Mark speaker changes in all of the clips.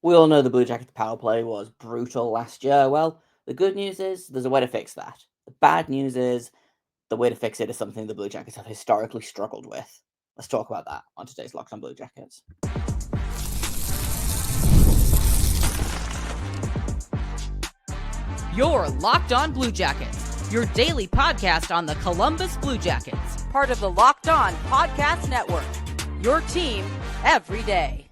Speaker 1: We all know the Blue Jackets power play was brutal last year. Well, the good news is there's a way to fix that. The bad news is the way to fix it is something the Blue Jackets have historically struggled with. Let's talk about that on today's Locked on Blue Jackets.
Speaker 2: You're Locked on Blue Jackets, your daily podcast on the Columbus Blue Jackets, part of the Locked on Podcast Network, your team every day.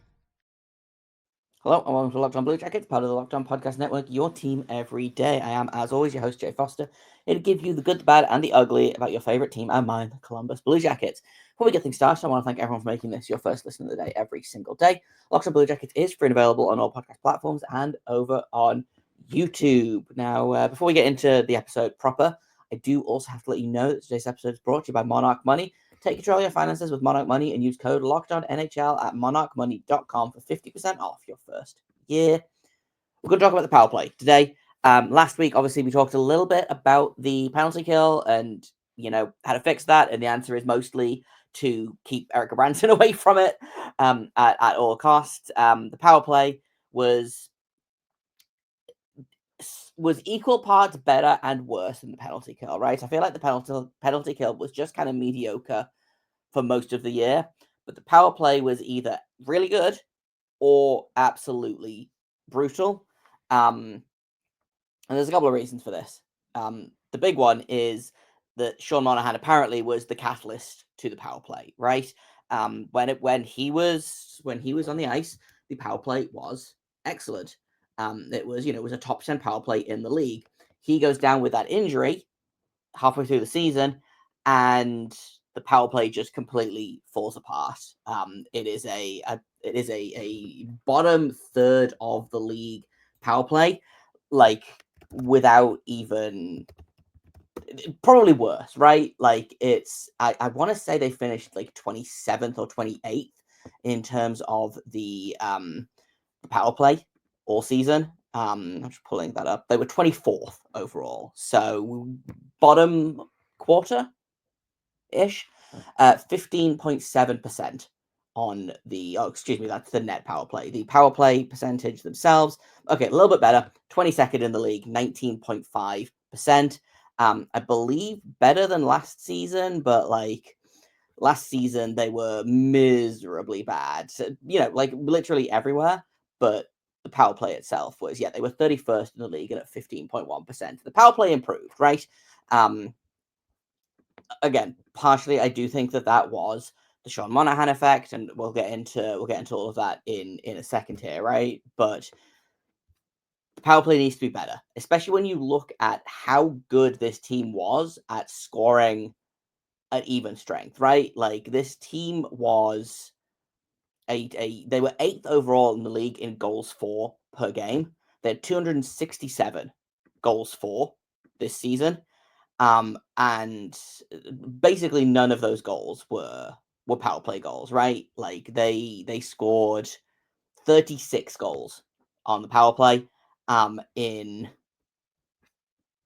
Speaker 1: Hello and welcome to Locked on Blue Jackets, part of the Locked on Podcast Network, your team every day. I am, as always, your host, Jay Foster, here to give you the good, the bad, and the ugly about your favourite team and mine, the Columbus Blue Jackets. Before we get things started, I want to thank everyone for making this your first listen of the day every single day. Locked on Blue Jackets is free and available on all podcast platforms and over on YouTube. Now, before we get into the episode proper, I do also have to let you know that today's episode is brought to you by Monarch Money. Take control of your finances with Monarch Money and use code LOCKEDONNHL at monarchmoney.com for 50% off your first year. We're going to talk about the power play today. Last week, obviously, we talked a little bit about the penalty kill and, how to fix that. And the answer is mostly to keep Erica Branson away from it at all costs. The power play was equal parts better and worse than the penalty kill, right? I feel like the penalty kill was just kind of mediocre for most of the year, but the power play was either really good or absolutely brutal. And there's a couple of reasons for this. The big one is that Sean Monahan apparently was the catalyst to the power play, right? When he was on the ice, the power play was excellent. It was a top 10 power play in the league. He goes down with that injury halfway through the season, and the power play just completely falls apart. It is a bottom third of the league power play, like without even probably worse, right? Like I want to say they finished like 27th or 28th in terms of the power play all season. I'm just pulling that up. They were 24th overall, so bottom quarter ish, 15.7% on the. Oh, excuse me, that's the net power play. The power play percentage themselves, okay, a little bit better. 22nd in the league, 19.5%. I believe better than last season, but like last season they were miserably bad. So, like literally everywhere, but the power play itself was, they were 31st in the league and at 15.1%. The power play improved, right? Again, partially I do think that was the Sean Monahan effect, and we'll get into all of that in a second here, right? But the power play needs to be better, especially when you look at how good this team was at scoring at even strength, right? Like this team was they were 8th overall in the league in goals for per game. They had 267 goals for this season. And basically none of those goals were power play goals, right? Like they scored 36 goals on the power play. In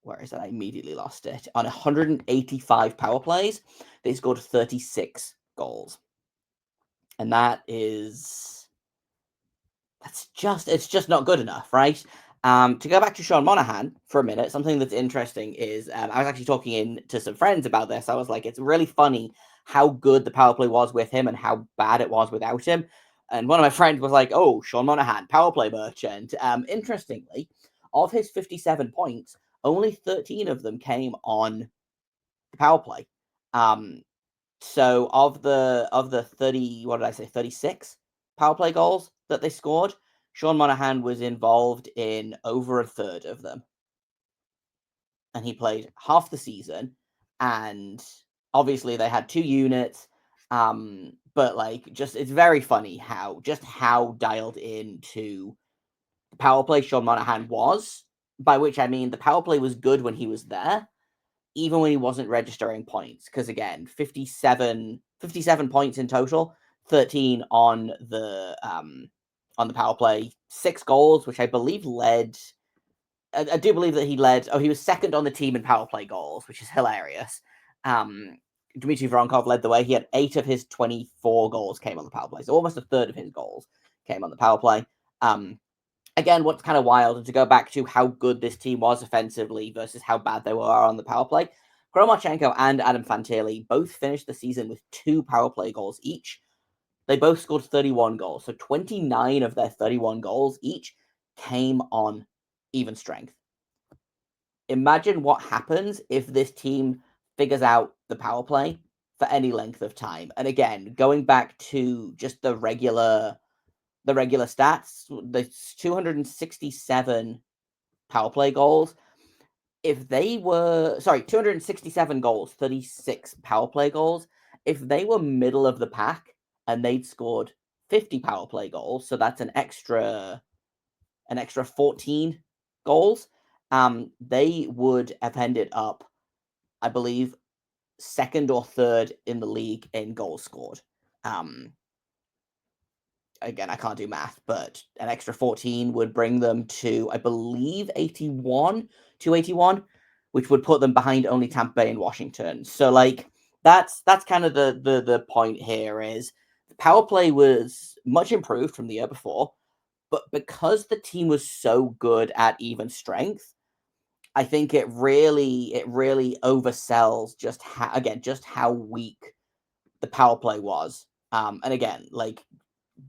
Speaker 1: where is that? I immediately lost it. On 185 power plays, they scored 36 goals. And it's just not good enough, right? To go back to Sean Monahan for a minute, something that's interesting is I was actually talking to some friends about this. I was like, it's really funny how good the power play was with him and how bad it was without him. And one of my friends was like, oh, Sean Monahan, power play merchant. Interestingly, of his 57 points, only 13 of them came on the power play. So of the 30, what did I say, 36 power play goals that they scored, Sean Monahan was involved in over a third of them. And he played half the season. And obviously they had 2 units. But like it's very funny how dialed into the power play Sean Monahan was, by which I mean the power play was good when he was there, even when he wasn't registering points. Because again, 57 points in total, 13 on the power play, 6 goals, which I believe led. I do believe that he led. Oh, he was second on the team in power play goals, which is hilarious. Dmitry Voronkov led the way. He had 8 of his 24 goals came on the power play, so almost a third of his goals came on the power play. again, what's kind of wild, and to go back to how good this team was offensively versus how bad they were on the power play, Kromachenko and Adam Fantilli both finished the season with 2 power play goals each. They both scored 31 goals, so 29 of their 31 goals each came on even strength. Imagine what happens if this team figures out the power play for any length of time. And again, going back to just the regular stats, the 267 power play goals. If they were 267 goals, 36 power play goals. If they were middle of the pack and they'd scored 50 power play goals, so that's an extra 14 goals, they would have ended up, I believe, second or third in the league in goals scored. Again, I can't do math, but an extra 14 would bring them to, I believe, 281, which would put them behind only Tampa Bay and Washington. So, like, that's kind of the point here is the power play was much improved from the year before, but because the team was so good at even strength, I think it really oversells just how weak the power play was. And again, like,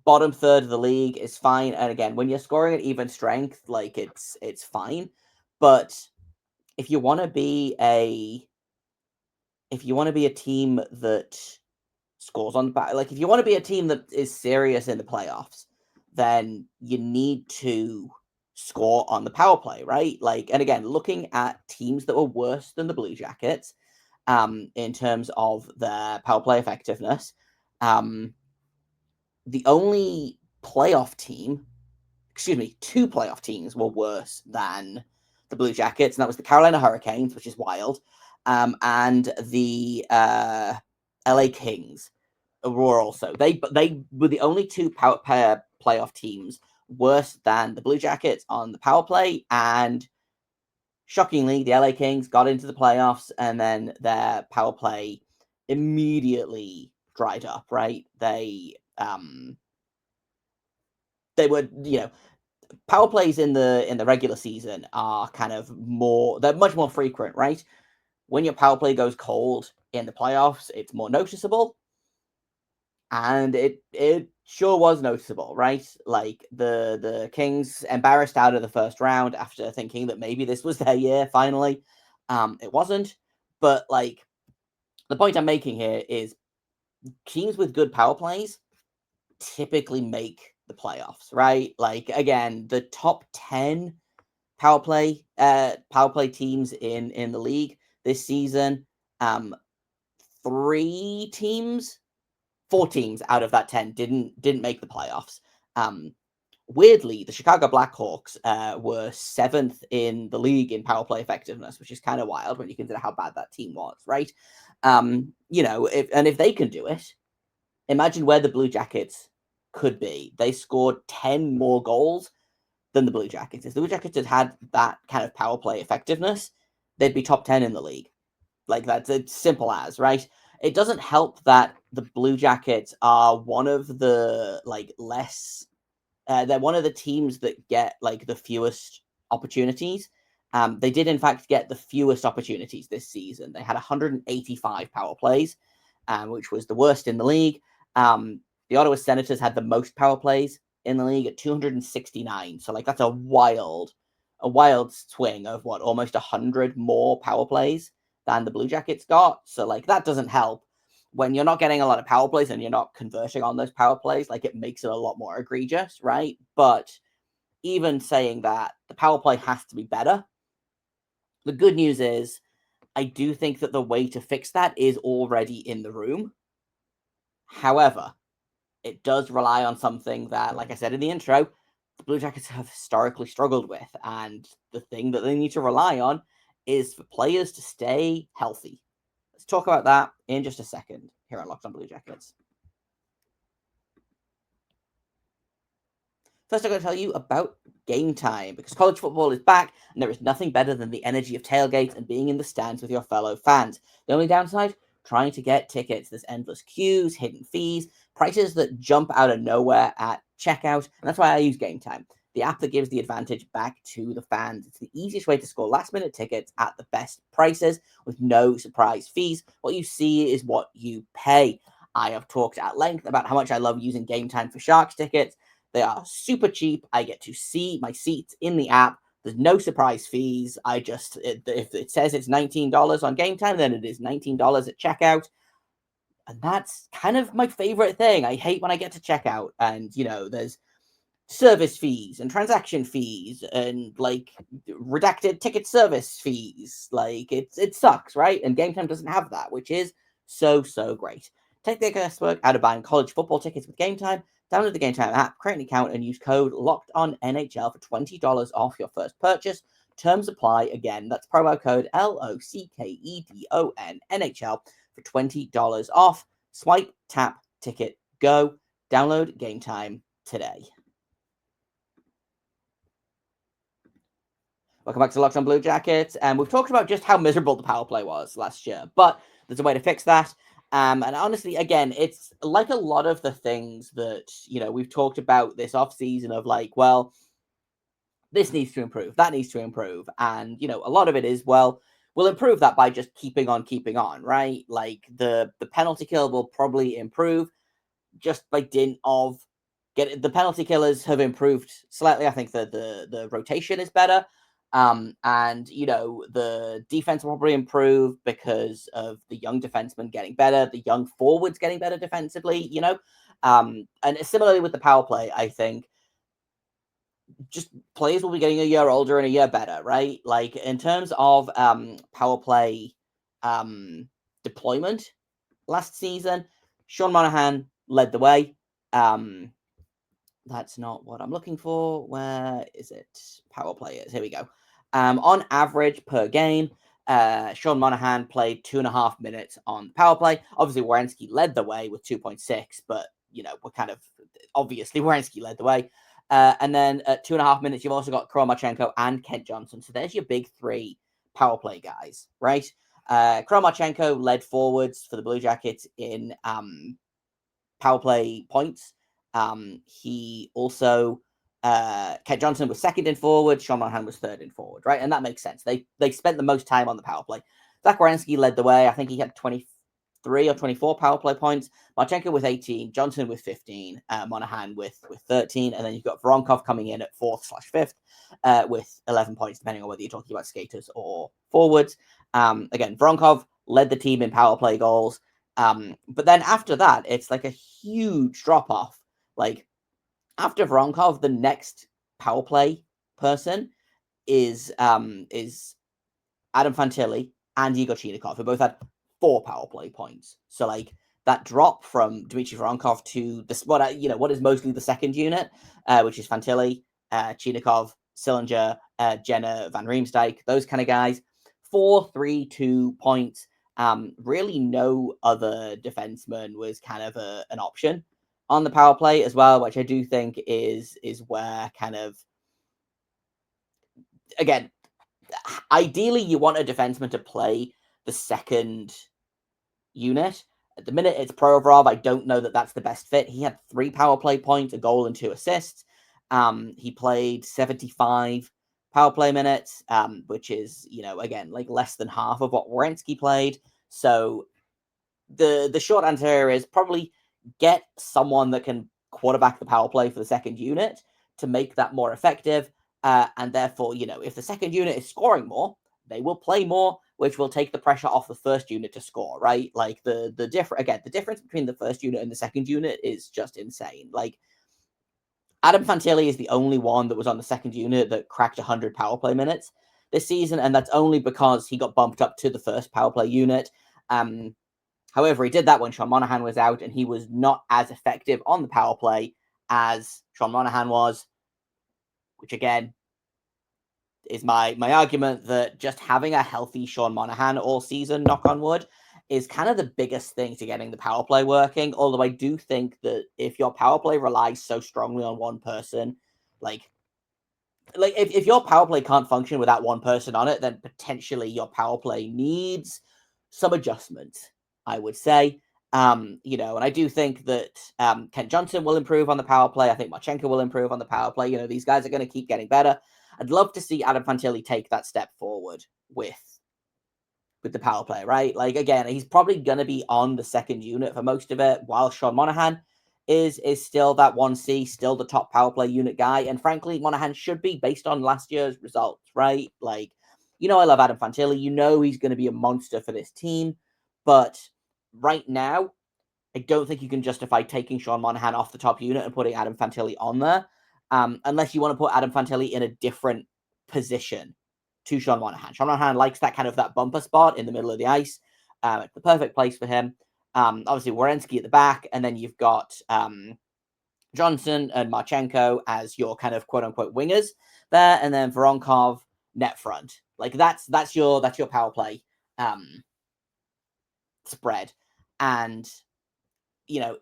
Speaker 1: bottom third of the league is fine. And again, when you're scoring at even strength, like, it's fine. But if you want to be a team that scores on the back, like, if you want to be a team that is serious in the playoffs, then you need to score on the power play, right? Like, and again, looking at teams that were worse than the Blue Jackets, in terms of their power play effectiveness, the only playoff team, two playoff teams were worse than the Blue Jackets, and that was the Carolina Hurricanes, which is wild, and the LA Kings were also. They were the only 2 playoff teams worse than the Blue Jackets on the power play, and shockingly, the LA Kings got into the playoffs, and then their power play immediately dried up, right? They were, power plays in the regular season are they're much more frequent, right? When your power play goes cold in the playoffs, it's more noticeable. And it sure was noticeable, right? Like, the Kings embarrassed out of the first round after thinking that maybe this was their year finally. It wasn't. But, like, the point I'm making here is teams with good power plays typically make the playoffs, right? Like, again, the top 10 power play teams in the league this season, 4 teams out of that 10 didn't make the playoffs. Weirdly, the Chicago Blackhawks were 7th in the league in power play effectiveness, which is kind of wild when you consider how bad that team was, right? If they can do it, imagine where the Blue Jackets could be. They scored 10 more goals than the Blue Jackets. If the Blue Jackets had that kind of power play effectiveness, they'd be top 10 in the league. Like, that's as simple as, right? It doesn't help that the Blue Jackets are one of the, like, they're one of the teams that get, like, the fewest opportunities. They did, in fact, get the fewest opportunities this season. They had 185 power plays, which was the worst in the league. The Ottawa Senators had the most power plays in the league at 269. So, like, that's a wild swing of almost 100 more power plays than the Blue Jackets got. So, like, that doesn't help. When you're not getting a lot of power plays and you're not converting on those power plays, like, it makes it a lot more egregious, right? But even saying that, the power play has to be better. The good news is, I do think that the way to fix that is already in the room. However, it does rely on something that, like I said in the intro, the Blue Jackets have historically struggled with. And the thing that they need to rely on is for players to stay healthy. Let's talk about that in just a second here on Locked On Blue Jackets. First, I'm going to tell you about Game Time, because college football is back, and there is nothing better than the energy of tailgates and being in the stands with your fellow fans. The only downside? Trying to get tickets. There's endless queues, hidden fees, prices that jump out of nowhere at checkout, and that's why I use Game Time. the app that gives the advantage back to the fans. It's the easiest way to score last-minute tickets at the best prices with no surprise fees. What you see is what you pay. I have talked at length about how much I love using Game Time for Sharks tickets. They are super cheap. I get to see my seats in the app. There's no surprise fees. If it says it's $19 on Game Time, then it is $19 at checkout. And that's kind of my favorite thing. I hate when I get to checkout and, there's service fees and transaction fees and like redacted ticket service fees. Like it sucks, right? And Game Time doesn't have that, which is so great. Take the guesswork out of buying college football tickets with Game Time. Download the Game Time app, create an account, and use code LOCKEDONNHL for $20 off your first purchase. Terms apply. Again, that's promo code LOCKEDONNHL for $20 off. Swipe, tap, ticket, go. Download Game Time today. Welcome back to Locked on Blue Jackets. And we've talked about just how miserable the power play was last year, but there's a way to fix that. And honestly, again, it's like a lot of the things that, we've talked about this offseason of like, well, this needs to improve, that needs to improve. And, a lot of it is, well, we'll improve that by just keeping on, right? Like the penalty kill will probably improve just by dint of the penalty killers have improved slightly. I think that the rotation is better. And, the defense will probably improve because of the young defensemen getting better, the young forwards getting better defensively, and similarly with the power play, I think just players will be getting a year older and a year better, right? Like in terms of power play deployment last season, Sean Monahan led the way. That's not what I'm looking for. Where is it? Power players. Here we go. On average per game, Sean Monahan played 2.5 minutes on the power play. Obviously, Werenski led the way with 2.6, but, we're kind of obviously Werenski led the way. And then at 2.5 minutes, you've also got Kromachenko and Kent Johnson. So there's your big three power play guys, right? Kromachenko led forwards for the Blue Jackets in power play points. He also, Kent Johnson was second in forward, Sean Monahan was third in forward, right? And that makes sense. They spent the most time on the power play. Zach Werenski led the way. I think he had 23 or 24 power play points. Marchenko with 18, Johnson with 15, Monahan with 13, and then you've got Voronkov coming in at 4th/5th with 11 points, depending on whether you're talking about skaters or forwards. Again, Voronkov led the team in power play goals. But then after that, it's like a huge drop off. Like after Voronkov, the next power play person is Adam Fantilli and Igor Chinikov, who both had 4 power play points. So like that drop from Dmitry Voronkov to what is mostly the second unit, which is Fantilli, Chinikov, Sillinger, Jenner, Van Riemsdyk, those kind of guys. 4, 3, 2 points. Really no other defenseman was kind of an option on the power play as well, which I do think is where kind of, again, ideally you want a defenseman to play the second unit. At the minute it's Provorov. I don't know that that's the best fit. He had 3 power play points, a goal and 2 assists. He played 75 power play minutes, which is, again, like less than half of what Werenski played. So the short answer here is probably get someone that can quarterback the power play for the second unit to make that more effective. And therefore, if the second unit is scoring more, they will play more, which will take the pressure off the first unit to score, right? Like the difference between the first unit and the second unit is just insane. Like Adam Fantilli is the only one that was on the second unit that cracked 100 power play minutes this season, and that's only because he got bumped up to the first power play unit. However, he did that when Sean Monahan was out, and he was not as effective on the power play as Sean Monahan was, which again is my argument that just having a healthy Sean Monahan all season, knock on wood, is kind of the biggest thing to getting the power play working. Although I do think that if your power play relies so strongly on one person, like if your power play can't function without one person on it, then potentially your power play needs some adjustment, I would say. And I do think that Kent Johnson will improve on the power play. I think Marchenko will improve on the power play. These guys are going to keep getting better. I'd love to see Adam Fantilli take that step forward with the power play, right? Like, again, he's probably going to be on the second unit for most of it, while Sean Monahan is still that 1C, still the top power play unit guy. And frankly, Monahan should be based on last year's results, right? Like, I love Adam Fantilli. He's going to be a monster for this team. But right now, I don't think you can justify taking Sean Monahan off the top unit and putting Adam Fantilli on there, unless you want to put Adam Fantilli in a different position to Sean Monahan. Sean Monahan likes that bumper spot in the middle of the ice. It's the perfect place for him. Obviously, Werenski at the back, and then you've got Johnson and Marchenko as your kind of quote-unquote wingers there, and then Voronkov net front. Like, that's your power play spread. And who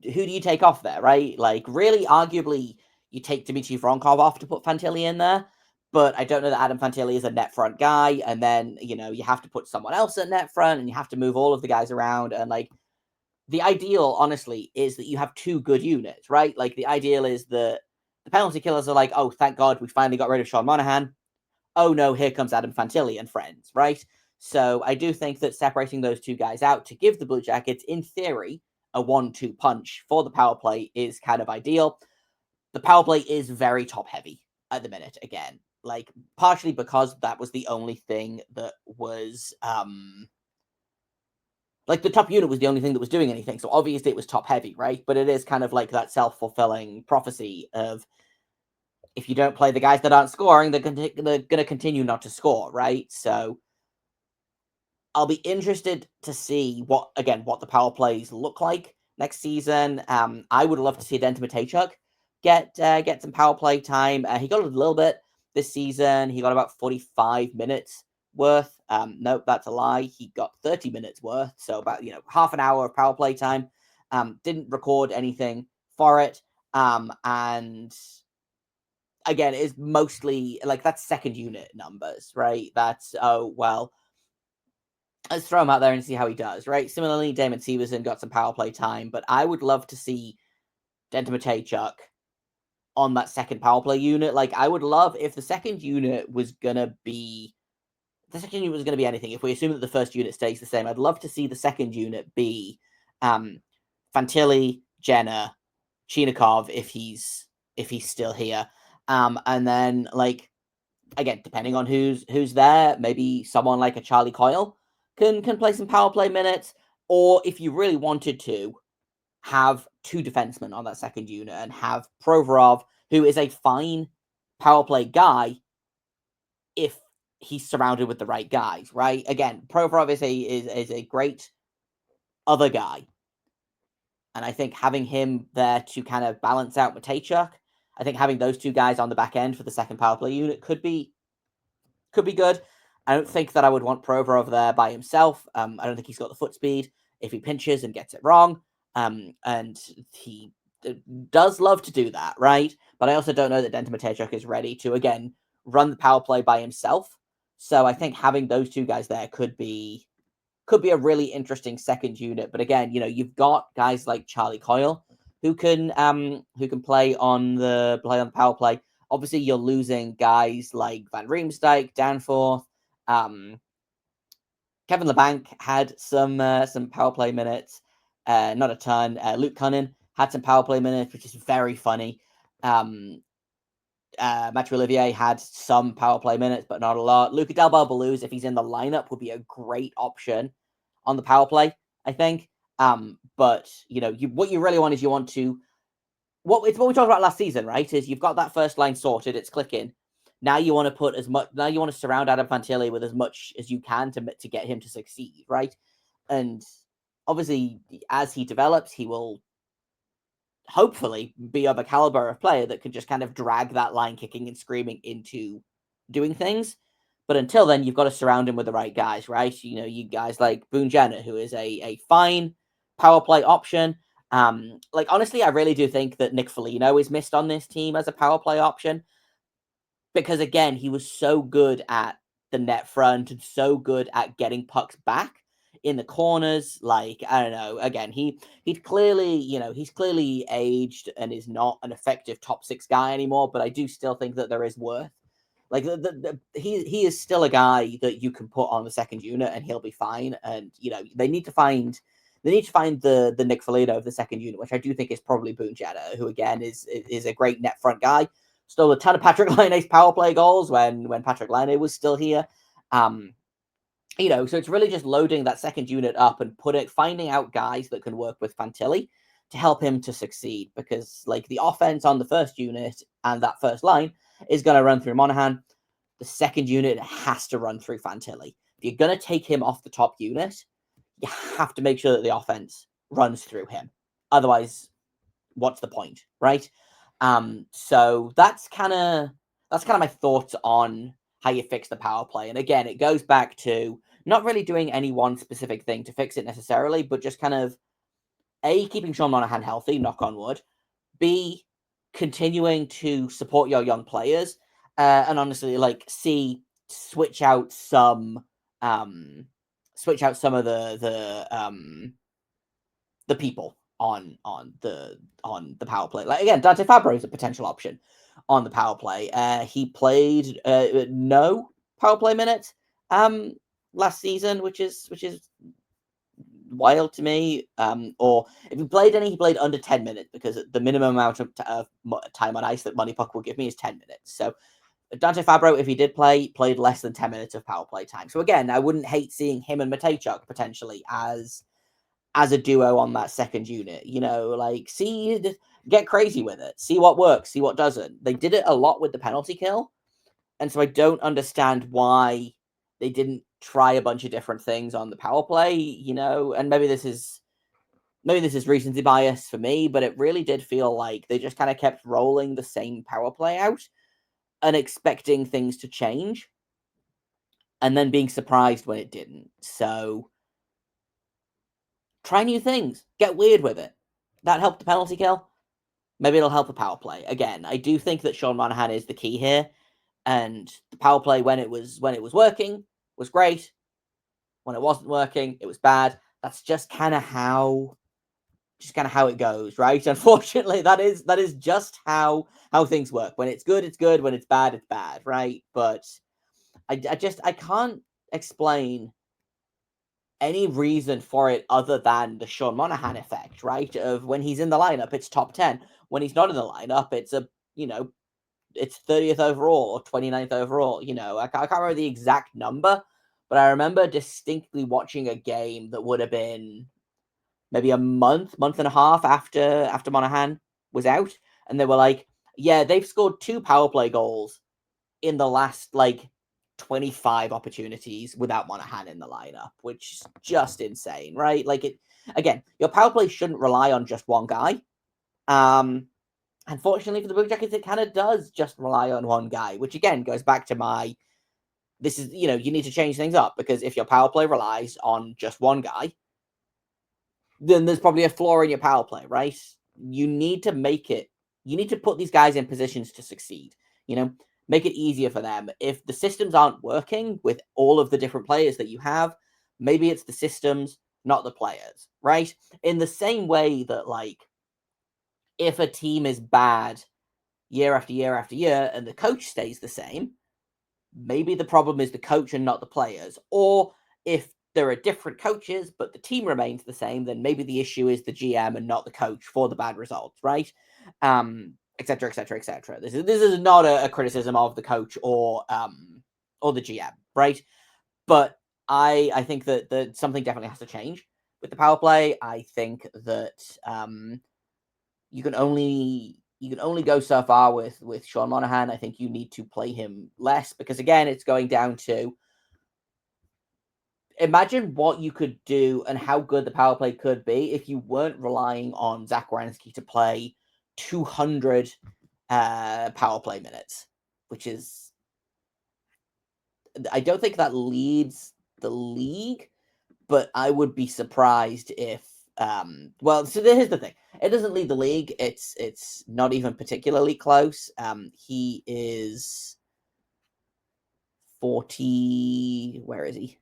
Speaker 1: do you take off there, right? Like, really, arguably, you take Dmitry Voronkov off to put Fantilli in there, but I don't know that Adam Fantilli is a net front guy, and then, you have to put someone else at net front, and you have to move all of the guys around, and, like, the ideal, honestly, is that you have two good units, right? Like, the ideal is that the penalty killers are like, oh, thank God, we finally got rid of Sean Monahan. Oh, no, here comes Adam Fantilli and friends, right? So I do think that separating those two guys out to give the Blue Jackets, in theory, a 1-2 punch for the power play is kind of ideal. The power play is very top heavy at the minute, again, like, partially because that was the only thing that was like, the top unit was the only thing that was doing anything, so obviously it was top heavy, right? But it is kind of like that self-fulfilling prophecy of, if you don't play the guys that aren't scoring, they're going to continue not to score, right? So I'll be interested to see what the power plays look like next season. I would love to see Denton Matejchuk get some power play time. He got a little bit this season. He got about 45 minutes worth. Nope, that's a lie. He got 30 minutes worth, so about half an hour of power play time. Didn't record anything for it. And again, is mostly like, that's second unit numbers, right? That's, oh well, let's throw him out there and see how he does, right? Similarly, Damon Severson got some power play time, but I would love to see Denton Matejchuk on that second power play unit. Like, I would love if the second unit was gonna be anything. If we assume that the first unit stays the same, I'd love to see the second unit be Fantilli, Jenner, Chinikov if he's still here, and then, like, again, depending on who's there, maybe someone like a Charlie Coyle can play some power play minutes, or if you really wanted to, have two defensemen on that second unit and have Provorov, who is a fine power play guy if he's surrounded with the right guys, right? Again, Provorov is a great other guy, and I think having him there to kind of balance out Matejchuk, I think having those two guys on the back end for the second power play unit could be good. I don't think that I would want Provorov there by himself. I don't think he's got the foot speed if he pinches and gets it wrong. And he does love to do that, right? But I also don't know that Denton Matejchuk is ready to, again, run the power play by himself. So I think having those two guys there could be a really interesting second unit. But again, you've got guys like Charlie Coyle who can play on the power play. Obviously, you're losing guys like Van Riemsdyk, Danforth. Kevin Labanc had some power play minutes, not a ton. Luke Cunnin had some power play minutes, which is very funny. Matthew Olivier had some power play minutes, but not a lot. Luca Del Belbaluz, if he's in the lineup, would be a great option on the power play, I think. But what you really want is it's what we talked about last season, right? Is you've got that first line sorted, it's clicking. Now you want to surround Adam Fantilli with as much as you can to get him to succeed, right? And obviously, as he develops, he will hopefully be of a caliber of player that can just kind of drag that line kicking and screaming into doing things. But until then, you've got to surround him with the right guys, right? You guys like Boone Jenner, who is a fine power play option. Like, honestly, I really do think that Nick Foligno is missed on this team as a power play option, because, again, he was so good at the net front and so good at getting pucks back. in the corners. Like, I don't know. Again, he's clearly aged and is not an effective top 6 guy anymore. But I do still think that there is worth. Like he is still a guy that you can put on the second unit and he'll be fine. And they need to find the Nick Foligno of the second unit, which I do think is probably Boone Jenner, who again is a great net front guy. Stole a ton of Patrick Laine's power play goals when Patrick Laine was still here. So it's really just loading that second unit up and finding out guys that can work with Fantilli to help him to succeed, because like the offense on the first unit and that first line is going to run through Monahan. The second unit has to run through Fantilli. If you're going to take him off the top unit, you have to make sure that the offense runs through him. Otherwise, what's the point, right? So that's kind of my thoughts on how you fix the power play. And again, it goes back to not really doing any one specific thing to fix it necessarily, but just kind of A, keeping Sean Monahan healthy, knock on wood, B, continuing to support your young players, and honestly, like, C, switch out some of the people on the power play. Like, again, Dante Fabro is a potential option on the power play. He played no power play minutes last season, which is wild to me. Or if he played any, he played under 10 minutes, because the minimum amount of time on ice that Money Puck will give me is 10 minutes. So Dante Fabro, if he did play, played less than 10 minutes of power play time. So again, I wouldn't hate seeing him and Matejchuk potentially as a duo on that second unit. Like, get crazy with it. See what works, see what doesn't. They did it a lot with the penalty kill, and so I don't understand why they didn't try a bunch of different things on the power play, and maybe this is recency bias for me, but it really did feel like they just kind of kept rolling the same power play out and expecting things to change, and then being surprised when it didn't. So try new things, get weird with it. That helped the penalty kill. Maybe it'll help the power play. Again, I do think that Sean Monahan is the key here, and the power play when it was working was great. When it wasn't working, it was bad. That's just kind of how it goes, right? Unfortunately, that is just how things work. When it's good, it's good. When it's bad, right? But I can't explain any reason for it other than the Sean Monahan effect, right? Of when he's in the lineup, it's top 10. When he's not in the lineup, it's it's 30th overall or 29th overall. I can't remember the exact number, but I remember distinctly watching a game that would have been maybe a month and a half after Monahan was out, and they were like, yeah, they've scored 2 power play goals in the last 25 opportunities without Monahan in the lineup, which is just insane, right? Like, again, your power play shouldn't rely on just one guy. Unfortunately for the Blue Jackets, it kind of does just rely on one guy, which again goes back to this is, you need to change things up, because if your power play relies on just one guy, then there's probably a flaw in your power play, right? You need to put these guys in positions to succeed, make it easier for them. If the systems aren't working with all of the different players that you have, maybe it's the systems, not the players, right? In the same way that, like, if a team is bad year after year after year and the coach stays the same, maybe the problem is the coach and not the players. Or if there are different coaches but the team remains the same, then maybe the issue is the GM and not the coach for the bad results, right? Etc., etc., etc. This is not a criticism of the coach or the GM, right? But I think that something definitely has to change with the power play. I think that you can only go so far with Sean Monahan. I think you need to play him less, because again, it's going down to, imagine what you could do and how good the power play could be if you weren't relying on Zach Werenski to play 200 power play minutes, which is, I don't think that leads the league, but I would be surprised if so here's the thing. It doesn't lead the league. It's not even particularly close. He is 40, where is he?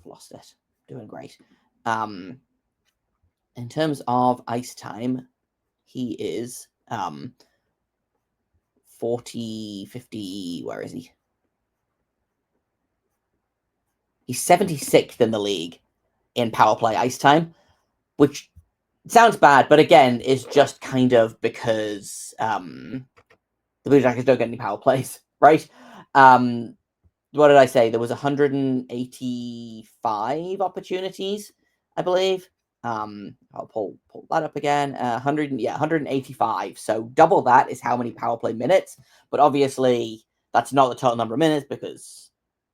Speaker 1: I've lost it. Doing great. In terms of ice time, he is 40, 50, where is he? He's 76th in the league in power play ice time, which sounds bad, but again, is just kind of because the Blue Jackets don't get any power plays, right? What did I say? There was 185 opportunities, I believe. I'll pull that up again. 185. So double that is how many power play minutes. But obviously, that's not the total number of minutes because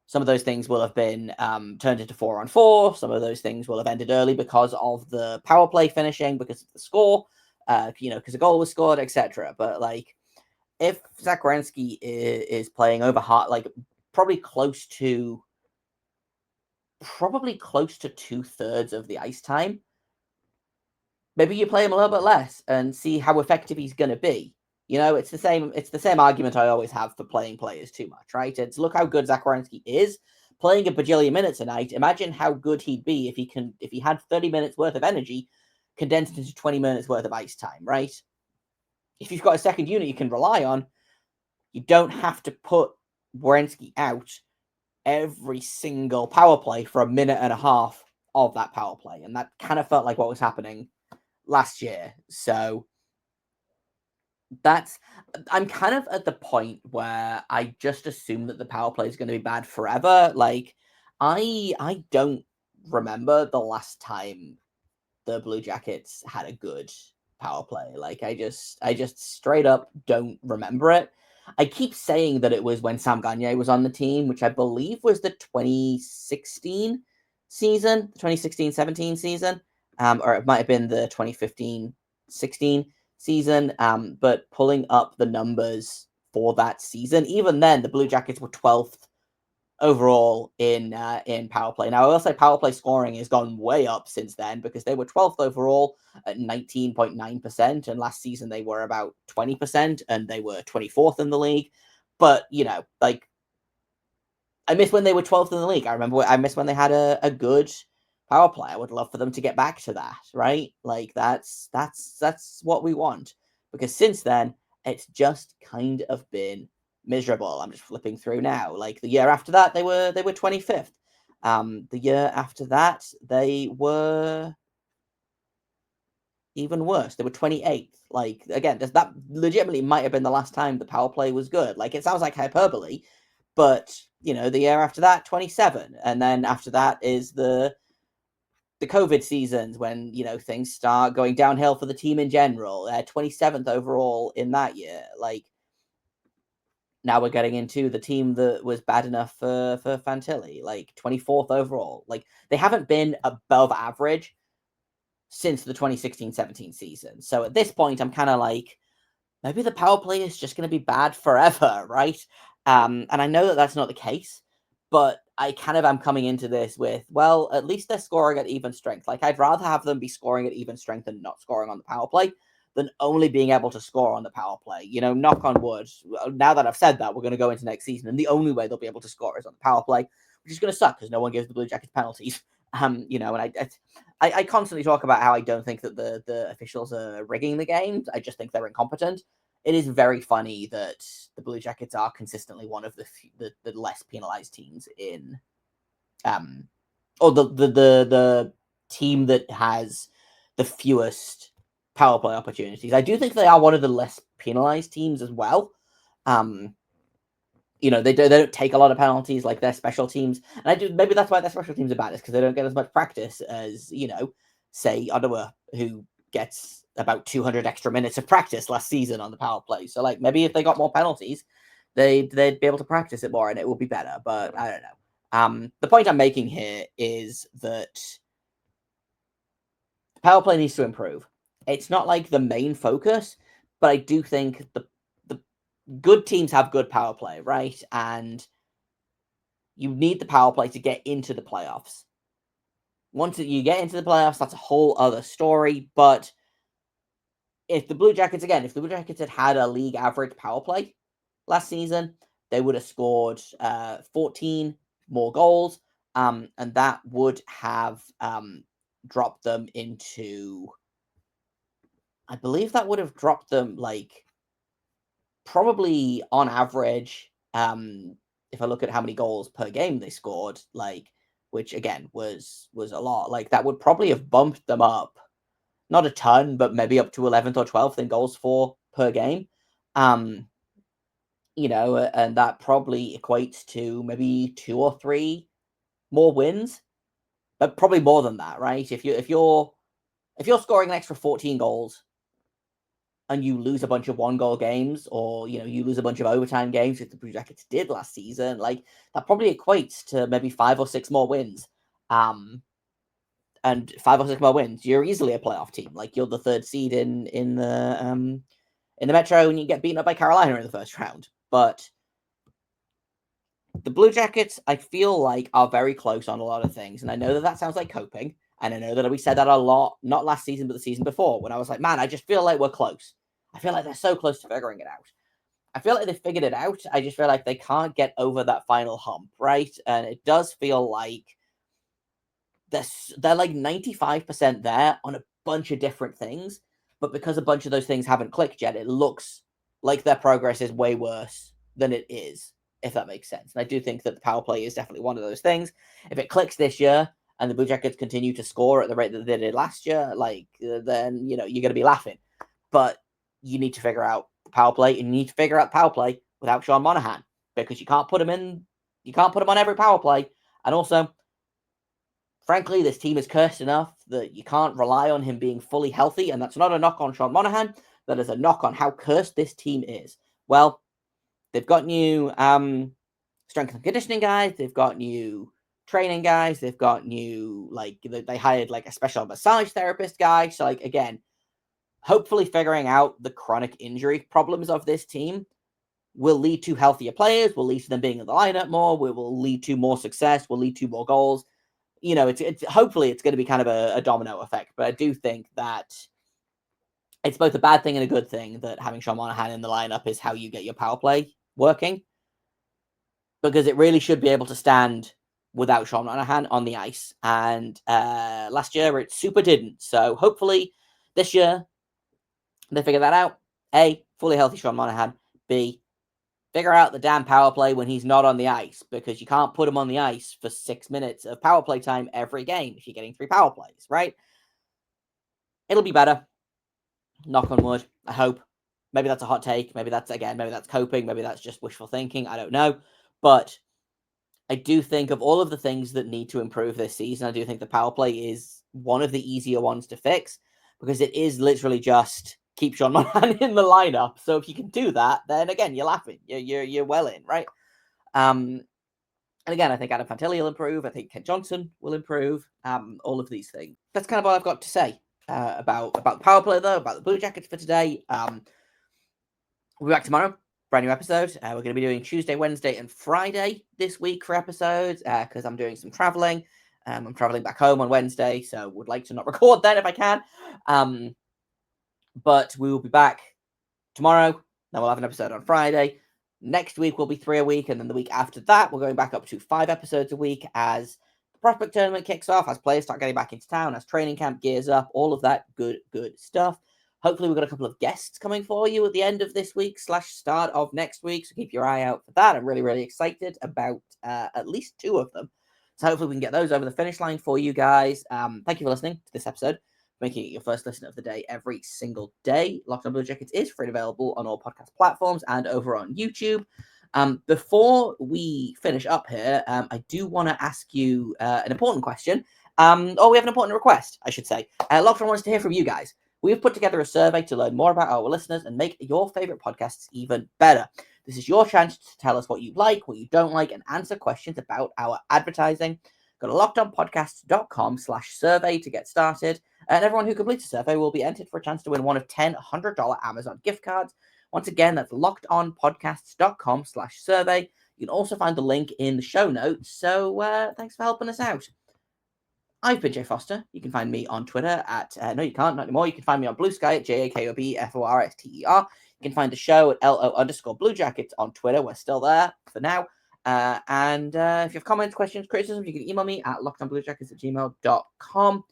Speaker 1: some of those things will have been turned into 4-on-4. Some of those things will have ended early because of the power play finishing, because of the score, because a goal was scored, etc. But like, if Zach Werenski is playing over hard, like probably close to 2/3 of the ice time, maybe you play him a little bit less and see how effective he's going to be. It's the same argument I always have for playing players too much, right? It's look how good Zach Werenski is playing a bajillion minutes a night. Imagine how good he'd be if he had 30 minutes worth of energy condensed into 20 minutes worth of ice time, right? If you've got a second unit you can rely on, you don't have to put Werenski out every single power play for a minute and a half of that power play. And that kind of felt like what was happening last year. So I'm kind of at the point where I just assume that the power play is going to be bad forever. Like, I don't remember the last time the Blue Jackets had a good power play. Like, I just straight up don't remember it. I keep saying that it was when Sam Gagner was on the team, which I believe was the 2016 season, the 2016-17 season, or it might have been the 2015-16 season. But pulling up the numbers for that season, even then, the Blue Jackets were 12th overall in power play. Now, I will say power play scoring has gone way up since then because they were 12th overall at 19.9%, and last season they were about 20%, and they were 24th in the league. But, like, I miss when they were 12th in the league. I miss when they had a good power play. I would love for them to get back to that, right? Like, that's what we want, because since then, it's just kind of been miserable. I'm just flipping through now. Like, the year after that, they were 25th. The year after that, they were even worse. They were 28th. Like, again, that legitimately might have been the last time the power play was good. Like, it sounds like hyperbole, but the year after that, 27, and then after that is the COVID seasons when things start going downhill for the team in general. 27th overall in that year. Like, now we're getting into the team that was bad enough for Fantilli, like 24th overall. Like, they haven't been above average since the 2016-17 season. So at this point, I'm kind of like, maybe the power play is just going to be bad forever, right? And I know that that's not the case, but I kind of am coming into this with, well, at least they're scoring at even strength. Like, I'd rather have them be scoring at even strength and not scoring on the power play than only being able to score on the power play. Knock on wood. Now that I've said that, we're going to go into next season, and the only way they'll be able to score is on the power play, which is going to suck because no one gives the Blue Jackets penalties. And I constantly talk about how I don't think that the officials are rigging the games. I just think they're incompetent. It is very funny that the Blue Jackets are consistently one of the less penalized teams in, or the team that has the fewest power play opportunities. I do think they are one of the less penalized teams as well. They don't take a lot of penalties like their special teams, and maybe that's why their special teams are bad, is because they don't get as much practice as say Ottawa, who gets about 200 extra minutes of practice last season on the power play. So, like, maybe if they got more penalties, they'd be able to practice it more and it would be better. But I don't know. The point I'm making here is that the power play needs to improve. It's not like the main focus, but I do think the good teams have good power play, right? And you need the power play to get into the playoffs. Once you get into the playoffs, that's a whole other story. But if the Blue Jackets had a league average power play last season, they would have scored 14 more goals And that would have dropped them into, I believe that would have dropped them like probably on average, if I look at how many goals per game they scored, like, which again was a lot, like that would probably have bumped them up, not a ton, but maybe up to 11th or 12th in goals for per game. And that probably equates to maybe 2 or 3 more wins, but probably more than that, right? If you're scoring an extra 14 goals and you lose a bunch of 1-goal games, or you lose a bunch of overtime games, as the Blue Jackets did last season, like that probably equates to maybe 5 or 6 more wins. And 5 or 6 more wins, you're easily a playoff team. Like you're the 3rd seed in the Metro, and you get beaten up by Carolina in the first round. But the Blue Jackets, I feel like, are very close on a lot of things, and I know that sounds like coping, and I know that we said that a lot, not last season, but the season before, when I was like, man, I just feel like we're close. I feel like they're so close to figuring it out. I feel like they figured it out. I just feel like they can't get over that final hump, right? And it does feel like they're like 95% there on a bunch of different things, but because a bunch of those things haven't clicked yet, it looks like their progress is way worse than it is, if that makes sense. And I do think that the power play is definitely one of those things. If it clicks this year and the Blue Jackets continue to score at the rate that they did last year, then you're going to be laughing. But you need to figure out the power play, and you need to figure out the power play without Sean Monahan, because you can't put him on every power play. And also, frankly, this team is cursed enough that you can't rely on him being fully healthy, and that's not a knock on Sean Monahan. That is a knock on how cursed this team is. Well, they've got new strength and conditioning guys. They've got new training guys. They've got new, they hired a special massage therapist guy. So, again, hopefully figuring out the chronic injury problems of this team will lead to healthier players, will lead to them being in the lineup more, will lead to more success, will lead to more goals. It's hopefully it's going to be kind of a domino effect, but I do think that it's both a bad thing and a good thing that having Sean Monahan in the lineup is how you get your power play working, because it really should be able to stand without Sean Monahan on the ice. And last year it super didn't. So hopefully this year they figure that out. A, fully healthy Sean Monahan. B, figure out the damn power play when he's not on the ice, because you can't put him on the ice for 6 minutes of power play time every game if you're getting 3 power plays, right? It'll be better. Knock on wood, I hope. Maybe that's a hot take. Maybe that's coping. Maybe that's just wishful thinking. I don't know. But I do think of all of the things that need to improve this season, I do think the power play is one of the easier ones to fix, because it is literally just keep Sean Monahan in the lineup. So if you can do that, then again, you're laughing. You're well in, right? And again, I think Adam Fantilli will improve. I think Kent Johnson will improve. All of these things. That's kind of all I've got to say about the power play, though, about the Blue Jackets for today. We'll be back tomorrow. Brand new episode. We're going to be doing Tuesday, Wednesday, and Friday this week for episodes, because I'm doing some traveling. I'm traveling back home on Wednesday, so would like to not record then if I can. But we will be back tomorrow. Then we'll have an episode on Friday. Next week will be 3 a week, and then the week after that, we're going back up to 5 episodes a week as the prospect tournament kicks off, as players start getting back into town, as training camp gears up, all of that good stuff. Hopefully, we've got a couple of guests coming for you at the end of this week / start of next week, so keep your eye out for that. I'm really, really excited about at least 2 of them. So hopefully we can get those over the finish line for you guys. Thank you for listening to this episode, making it your first listen of the day every single day. Locked On Blue Jackets is free and available on all podcast platforms and over on YouTube. Before we finish up here, I do want to ask you an important question. We have an important request, I should say. Locked On wants to hear from you guys. We've put together a survey to learn more about our listeners and make your favorite podcasts even better. This is your chance to tell us what you like, what you don't like, and answer questions about our advertising. Go to lockedonpodcasts.com/survey to get started. And everyone who completes the survey will be entered for a chance to win one of 10 $100 Amazon gift cards. Once again, that's lockedonpodcasts.com/survey. You can also find the link in the show notes. So thanks for helping us out. I've been Jay Foster. You can find me on Twitter at, no, you can't, not anymore. You can find me on Blue Sky at JAKOBFORSTER. You can find the show at LO_Blue Jackets on Twitter. We're still there for now. And if you have comments, questions, criticisms, you can email me at lockedonbluejackets@gmail.com.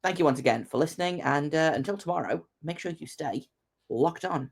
Speaker 1: Thank you once again for listening, and until tomorrow, make sure you stay locked on.